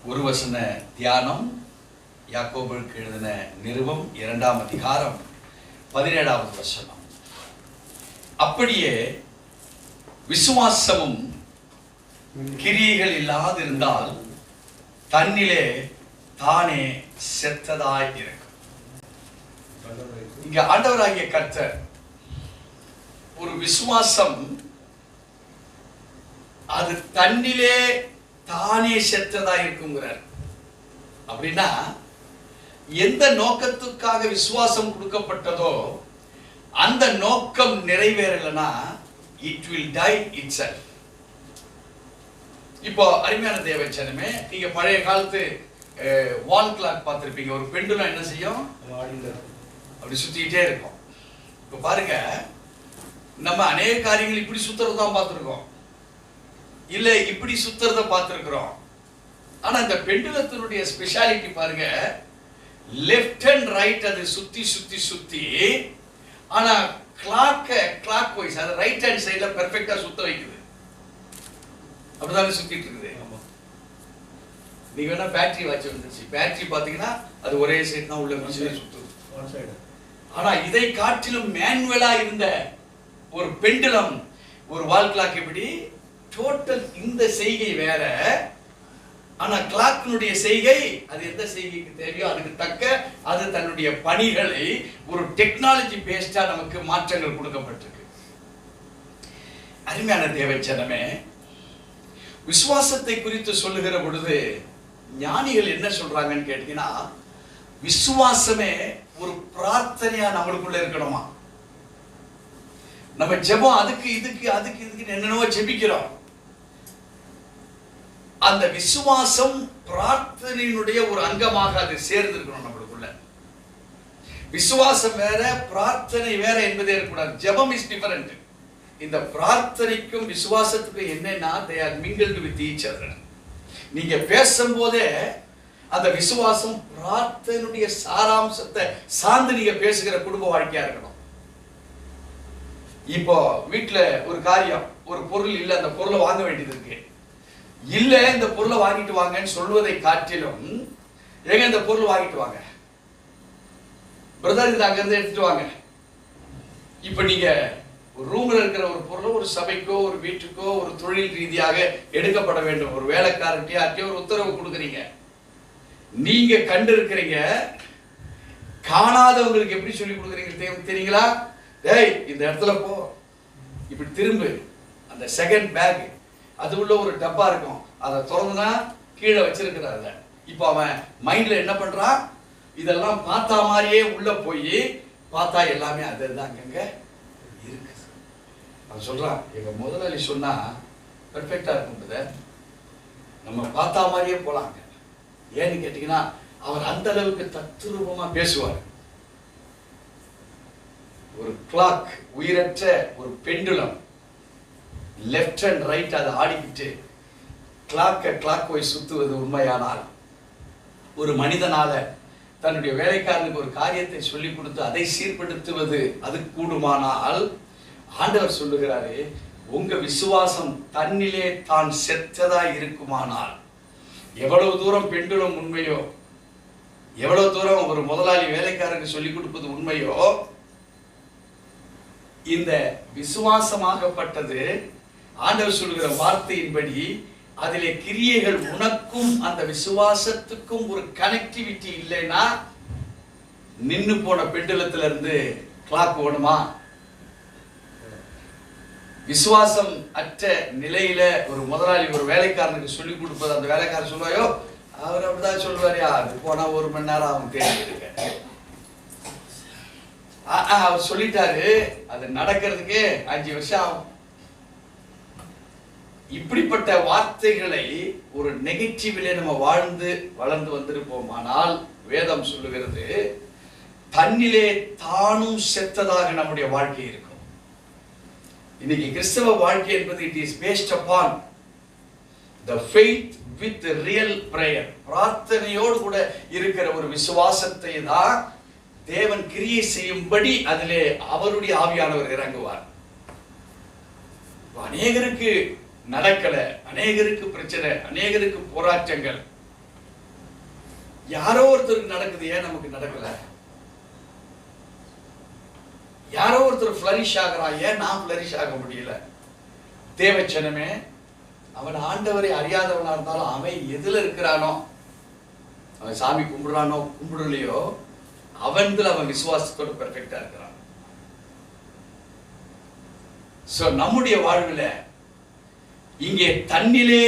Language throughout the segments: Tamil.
ஒரு வசன தியானம். யாக்கோபுக்கு எழுதின நிருபம் 2ஆம் அதிகாரம் 17வது வசனம். அப்படியே விசுவாசமும் கிரியைகள் இல்லாதிருந்தால் தன்னிலே தானே செத்ததாய் இருக்கும். இங்க ஆண்டவராகிய கர்த்தர் ஒரு விசுவாசம் அது தன்னிலே தானே செத்ததா இருக்குங்கிறார். அப்படின்னா எந்த நோக்கத்துக்காக விசுவாசம் கொடுக்கப்பட்டதோ அந்த நோக்கம் நிறைவேறலைன்னா இட் வில் டை இட்செல்ஃப். இப்போ அருமையான தேவச்சனமே, நீங்க பழைய காலத்து வால் கிளாக் பார்த்திருப்பீங்க. ஒரு பெண்டுலம் என்ன செய்யும்? அப்படி சுத்திக்கிட்டே இருக்கும். இப்போ பாருங்க, நம்ம அநேக காரியங்கள் இப்படி சுத்துறதான் பார்த்துருக்கோம், இல்ல இப்படி சுத்துறத பார்த்திருக்கிறோம். ஆனா இந்த பெண்டுலத்தினுடைய ஸ்பெஷாலிட்டி பாருங்க, லெஃப்ட் அண்ட் ரைட் அது சுத்தி சுத்தி சுத்தி, ஆனா கிளாக் வைஸ் அது ரைட் ஹேண்ட் சைடுல பெர்ஃபெக்ட்டா சுத்த வைக்குது. அப்படிதானே சுத்திட்டு இருக்குது. நீங்க வேணா பேட்டரி வாட்ச் வந்துச்சு, பேட்டரி பாத்தீங்கன்னா அது ஒரே சைடு தான் உள்ள மிஷினே சுத்துது. ஆனா இதை காட்டிலும் மேனுவலா இருந்த ஒரு பெண்டுலம், ஒரு வால் கிளாக் எப்படி டோட்டல் இந்த செய்கை வேற, ஆனா கிளாக்கினுடைய செய்கை அது எந்த செய்கைக்கு தேவையோ அதுக்கு தக்க அது தன்னுடைய பணிகளை ஒரு டெக்னாலஜி பேஸ்டா நமக்கு மாற்றங்கள் கொடுக்கப்பட்டிருக்கு. அருமையான தேவச்சனமே, விசுவாசத்தை குறித்து சொல்லுகிற பொழுது ஞானிகள் என்ன சொல்றாங்கன்னு கேட்டீங்கன்னா, விசுவாசமே ஒரு பிரார்த்தனையா நம்மளுக்குள்ள இருக்கணுமா. நம்ம ஜெபம் அதுக்கு இதுக்கு என்னென்னவோ ஜெபிக்கிறோம். அந்த விசுவாசம் பிரார்த்தனையினுடைய ஒரு அங்கமாக அது சேர்ந்து இருக்கணும் நம்மளுக்குள்ள. விசுவாசம் வேற, பிரார்த்தனை வேற என்பதே இருக்கக்கூடாது. ஜெபம் இஸ் டிஃபரண்ட். இந்த பிரார்த்தனைக்கும் விசுவாசத்துக்கும் என்னன்னா, they are mingled with each other. நீங்க பேசும்போதே அந்த விசுவாசம் பிரார்த்தனையுடைய சாராம்சத்தை சார்ந்து நீங்க பேசுகிற குடும்ப வாழ்க்கையா இருக்கணும். இப்போ வீட்டுல ஒரு காரியம், ஒரு பொருள் இல்ல, அந்த பொருளை வாங்க வேண்டியது இருக்கு. இல்ல இந்த பொருளை வாங்கிட்டு வாங்கன்னு சொல்வதை காட்டிலும், ஏங்க இந்த பொருள் வாங்கிட்டு வாங்க பிரதர், இது அங்க இருந்து எடுத்துட்டு வாங்க. இப்ப நீங்க ஒரு ரூம்ல இருக்கிற ஒரு பொருளை ஒரு சபைக்கோ ஒரு வீட்டுக்கோ ஒரு தொழில் ரீதியாக எடுக்கப்பட வேண்டும், ஒரு வேலைக்காரர்கிட்டயோ ஒரு உத்தரவு கொடுக்குறீங்க. நீங்க கண்டு இருக்கிறீங்க, காணாதவங்களுக்கு எப்படி சொல்லி கொடுக்குறீங்க தெரியுங்களா? டேய் இந்த இடத்துல போ, இப்படி திரும்பு, அந்த செகண்ட் பேக் அது உள்ள ஒரு டப்பா இருக்கும், அதை திறந்துனா கீழே வச்சிருக்கிறாங்க. இப்போ அவன் மைண்ட்ல என்ன பண்றான்? இதெல்லாம் பார்த்தா மாதிரியே உள்ள போய் பார்த்தா எல்லாமே அதுதான் அங்கங்க இருக்கு. அவன் சொல்றான், எங்க முதலாளி சொன்னா பெர்ஃபெக்டா இருக்கும், நம்ம பார்த்தா மாதிரியே போலாங்க. ஏன்னு கேட்டீங்கன்னா அவர் அந்த அளவுக்கு தத்ரூபமா பேசுவார். ஒரு கிளாக், உயிரற்ற ஒரு பெண்டுலம், லெஃப்ட் அண்ட் ரைட் அதை ஆடிக்கிட்டு கிளாக் வைஸ் சுத்துவது உண்மையானால், ஒரு மனிதனால தன்னுடைய வேலைக்காரனுக்கு ஒரு காரியத்தை சொல்லி கொடுத்து அதை சீர்படுத்துவது அது கூடுமானால், ஆண்டவர் சொல்லுகிறாரு, உங்க விசுவாசம் தன்னிலே தான் செத்ததா இருக்குமானால், எவ்வளவு தூரம் பெண்டுலம் உண்மையோ, எவ்வளவு தூரம் ஒரு முதலாளி வேலைக்காரனுக்கு சொல்லி கொடுப்பது உண்மையோ, இந்த விசுவாசமாகப்பட்டது ஆண்டவர் சொல்லுகிற வார்த்தையின்படி அதிலே கிரியைகள் உனக்கும் அந்த விசுவாசத்துக்கும் ஒரு கனெக்டிவிட்டி இல்லைன்னா, நின்னு போன பெண்டுலத்துல இருந்து கிளாக் ஓடுமா? விசுவாசம் அற்ற நிலையில ஒரு முதலாளி ஒரு வேலைக்காரனுக்கு சொல்லி கொடுப்பது, அந்த வேலைக்காரன் சொல்லுவாயோ அவர் அப்படிதான் சொல்லுவாரியா, அது போனா 1 மணி நேரம் அவன் தேடிருக்க, அவர் சொல்லிட்டாரு, அது நடக்கிறதுக்கு 5 வருஷம் ஆகும். இப்படிப்பட்ட வார்த்தைகளை ஒரு நெகட்டிவ்ல நம்ம வாழ்ந்து வளர்ந்து வந்திருப்போமானால், வேதம் சொல்லுகிறது தன்னிலே தானும் செத்ததாக நம்முடைய வாழ்க்கை இருக்கும். இன்னைக்கு கிறிஸ்தவ வாழ்க்கை என்பது it is based upon the faith with the real prayer. பிரார்த்தனையோடு கூட இருக்கிற ஒரு விசுவாசத்தை தான் தேவன் கிரியை செய்யும்படி அதிலே அவருடைய ஆவியானவர் இறங்குவார். அநேகருக்கு நடக்கல, அநேகருக்கு பிரச்சனை, அநேகருக்கு போராட்டங்கள். யாரோ ஒருத்தருக்கு நடக்குது, ஏன் நமக்கு நடக்கல? யாரோ ஒருத்தர் ஃபிளரிஷ் ஆகிறான், ஏன் நான் ஃபிளரிஷ் ஆக முடியல? தேவச்சனமே, அவன் ஆண்டவரை அறியாதவனா இருந்தாலும் அவன் எதுல இருக்கிறானோ, அவன் சாமி கும்பிடுறானோ கும்பிடலையோ, அவன்ல அவன் விசுவாசத்தோட பெர்ஃபெக்டா இருக்கிறான். சோ நம்முடைய வாழ்வுல இங்கே தன்னிலே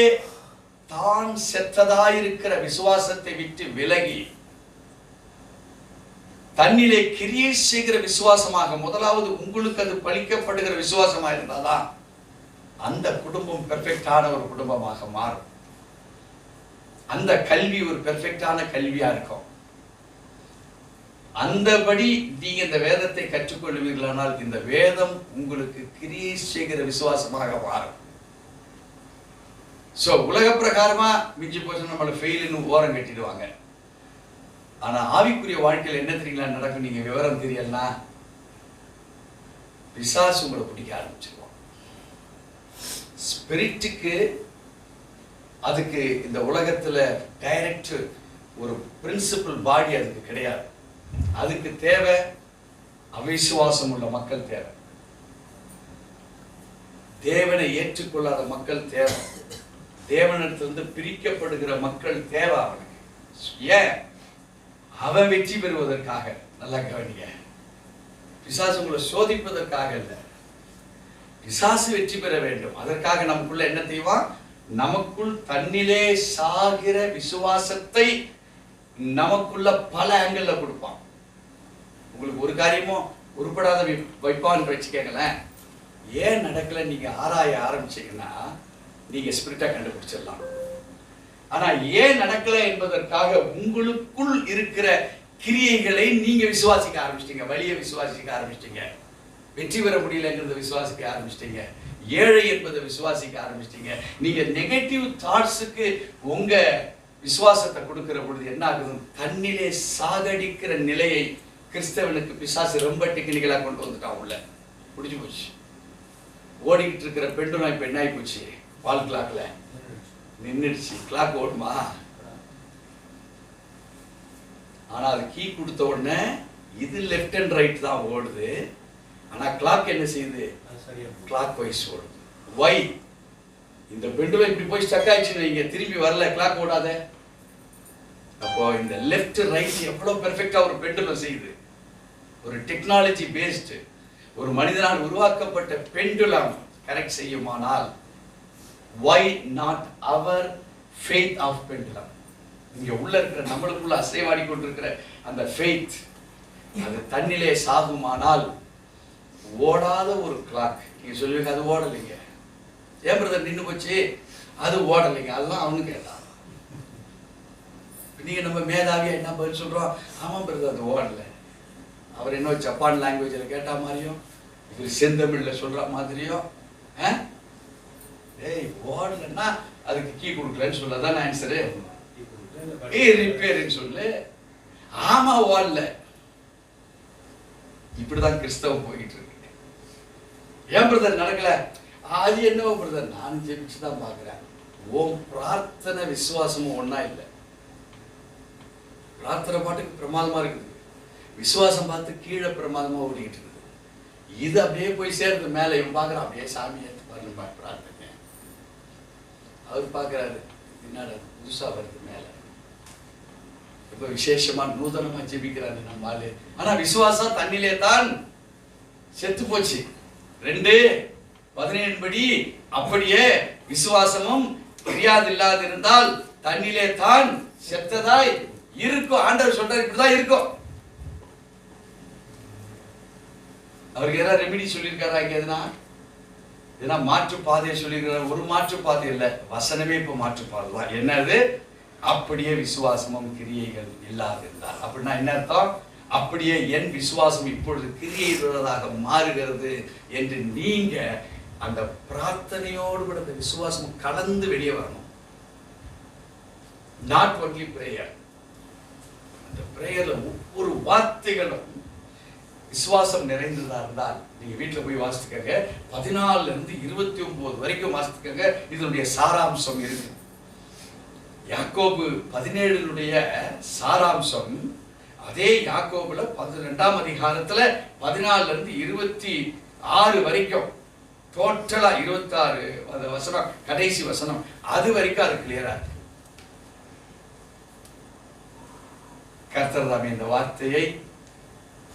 தான் செத்ததாயிருக்கிற விசுவாசத்தை விட்டு விலகி தன்னிலே கிரியை செய்கிற விசுவாசமாக, முதலாவது உங்களுக்கு அது பலிக்கப்படுகிற விசுவாசமாக இருந்தாதான் அந்த குடும்பம் பெர்ஃபெக்டான ஒரு குடும்பமாக மாறும். அந்த கல்வி ஒரு பெர்ஃபெக்டான கல்வியா இருக்கும். அந்தபடி நீங்க இந்த வேதத்தை கற்றுக்கொள்வீர்களானால் இந்த வேதம் உங்களுக்கு கிரியை செய்கிற விசுவாசமாக மாறும். சோ உலக பிரகாரமா மிஞ்சி போச்சு நம்மள ஃபெயில்னு ஓரம் கட்டிடுவாங்க. ஆனா ஆவிக்குரிய வாழ்க்கையில் என்ன தெரியுங்களா நடக்கும்? நீங்க விவரம் தெரியலன்னா பிசாசு உங்களை பிடிக்க ஆரம்பிச்சிருவான். ஸ்பிரிட்டுக்கு அதுக்கு இந்த உலகத்துல டைரக்ட் ஒரு பிரின்சிபல் பாடி அதுக்கு கிடையாது. அதுக்கு தேவை அவிசுவாசம் உள்ள மக்கள் தேவை, தேவனை ஏற்றுக்கொள்ளாத மக்கள் தேவை, தேவனிடத்திலிருந்து பிரிக்கப்படுகிற மக்கள் தேவை அவனுக்கு. ஏன்? அவன் வெற்றி பெறுவதற்காக. நல்லா கவனிங்க, பிசாசு உங்களை சோதிப்பதற்காக இல்லை, பிசாசு வெற்றி பெற வேண்டும். அதற்காக நமக்குள்ள என்ன செய்வான்? நமக்குள் தன்னிலே சாகிற விசுவாசத்தை நமக்குள்ள பல ஆங்கிள் கொடுப்பான். உங்களுக்கு ஒரு காரியமும் உருப்படாத வைப்பான்னு வச்சுக்கங்களேன். ஏன் நடக்கல நீங்க ஆராய ஆரம்பிச்சீங்கன்னா நீங்க ஸ்பிரிட்டா கண்டுபிடிச்சிடலாம். ஆனா ஏன் நடக்கல என்பதற்காக உங்களுக்குள் இருக்கிற கிரியைகளை நீங்க விசுவாசிக்க ஆரம்பிச்சிட்டீங்க, வழியை விசுவாசிக்க ஆரம்பிச்சிட்டீங்க, வெற்றி பெற முடியலங்கிறத விசுவாசிக்க ஆரம்பிச்சிட்டீங்க, ஏழை என்பதை விசுவாசிக்க ஆரம்பிச்சிட்டீங்க. நீங்க நெகட்டிவ் தாட்ஸுக்கு உங்க விசுவாசத்தை கொடுக்கிற பொழுது என்ன ஆகுது? தன்னிலே சாகடிக்கிற நிலையை கிறிஸ்தவனுக்கு பிசாசு ரொம்ப டெக்னிக்கலா கொண்டு வந்துட்டான். உள்ள முடிஞ்சு போச்சு. ஓடிக்கிட்டு இருக்கிற பெண்டுனா இப்ப என்ன ஆகி போச்சு? வால் கிளாக்ல நின்றுடுச்சு. கிளாக் ஓடுமா? ஆனா அது கீ கொடுத்த உடனே இது லெஃப்ட் அண்ட் ரைட் தான் ஓடுது. ஆனா கிளாக் என்ன செய்யுது? கிளாக் வைஸ் ஓடுது. வை இந்த பெண்டுல இப்படி போய் ஸ்டக் ஆயிடுச்சு, இங்க திரும்பி வரல, கிளாக் ஓடாத. அப்போ இந்த லெஃப்ட் ரைட் எவ்வளவு பெர்ஃபெக்டா ஒரு பெண்டுலம் செய்யுது. ஒரு டெக்னாலஜி பேஸ்டு ஒரு மனிதனால் உருவாக்கப்பட்ட பெண்டுலம் கரெக்ட் செய்யுமானால், why not our faith of pendulum? இங்க உள்ள இருக்கிற நம்மளுக்குள்ள அசைவாடி கொண்டிருக்கிற அந்த faith அது தன்னிலே சாகுமானால் ஓடாத ஒரு கிளாக். நீங்க சொல்லுவீங்க அது ஓடலைங்க, ஏன் பிரதர் நின்று போச்சு? அது ஓடலைங்க, அதெல்லாம் அவனு கேட்டான். நீங்க நம்ம மேதாவியா என்ன பதில் சொல்றோம்? ஆமா பிரதர் அது ஓடல. அவர் என்ன ஜப்பான் லாங்குவேஜ்ல கேட்டா மாதிரியும் இவர் செந்தமிழ்ல சொல்ற மாதிரியும் ஏய் ஓடலன்னா அதுக்கு கீ கொடுக்கலன்னு சொல்லதான் ஆன்சரு. ரிப்பேர்னு சொல்லு. ஆமா ஓடல. இப்படிதான் கிறிஸ்தவம் போயிட்டு இருக்கு. ஏன் பிரதர் நடக்கல? அது என்னவோ பிரதர் நான் ஜெபிச்சுதான் பாக்குறேன். ஓம் பிரார்த்தனை விசுவாசமும் ஒன்னா இல்லை. பிரார்த்தனை பாட்டுக்கு பிரமாதமா இருக்குது, விசுவாசம் பார்த்து கீழே பிரமாதமா ஓடிக்கிட்டு இருக்குது. இது அப்படியே போய் சேர்ந்து மேல இவன் பாக்குறான், அப்படியே சாமி ஏற்று பாருங்க பிரார்த்தனை. அவர் பாக்குறாரு என்னடா புதுசா வருது மேல, ரொம்ப விசேஷமா நூதனமா ஜெபிக்கிறாரு நம்ம ஆளு. ஆனா விசுவாசம் தன்னிலே தான் செத்து போச்சு. 2:17 படி அப்படியே விசுவாசமும் கிரியாதில்லாது இருந்தால் தன்னிலே தான் செத்ததாய் இருக்கும். ஆண்டவர் சொல்றாரு இப்படிதான் இருக்கும். அவருக்கு ஏதாவது ரெமிடி சொல்லியிருக்காரா? இங்க எதுனா மாற்று பாதையை சொல்லியிருக்காரு? ஒரு மாற்று பாதை இல்லை, வசனமே இப்ப மாற்று பாதை தான். என்னது? அப்படியே விசுவாசமும் கிரியைகள் இல்லாது இருந்தார். அப்படின்னா என்ன அர்த்தம்? அப்படியே என் விசுவாசம் இப்பொழுது கிரியை உள்ளதாக மாறுகிறது என்று நீங்க அந்த பிரார்த்தனையோடு கூட அந்த விசுவாசம் கலந்து வெளியே வரணும். Not only prayer. அந்த பிரேயர்ல ஒவ்வொரு வார்த்தைகளும் விசுவாசம் நிறைந்ததா இருந்தால் நீங்க வீட்டுல போய் வாசித்துக்கங்க. 14 இருந்து 29 வரைக்கும் வாசித்துக்கங்க. இதனுடைய சாராம்சம் இருக்கு. யாக்கோபு 17 சாராம்சம் அதே யாக்கோபுல 12ஆம் அதிகாரத்துல 14 இருந்து 26 வரைக்கும் டோட்டலா 26 அந்த வசனம், கடைசி வசனம் அது வரைக்கும் அது கிளியரா இருக்கு. கர்த்தர் தாமே இந்த வார்த்தையை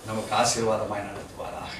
நமக்கு ஆசீர்வாதமாய் நடத்துவாராக.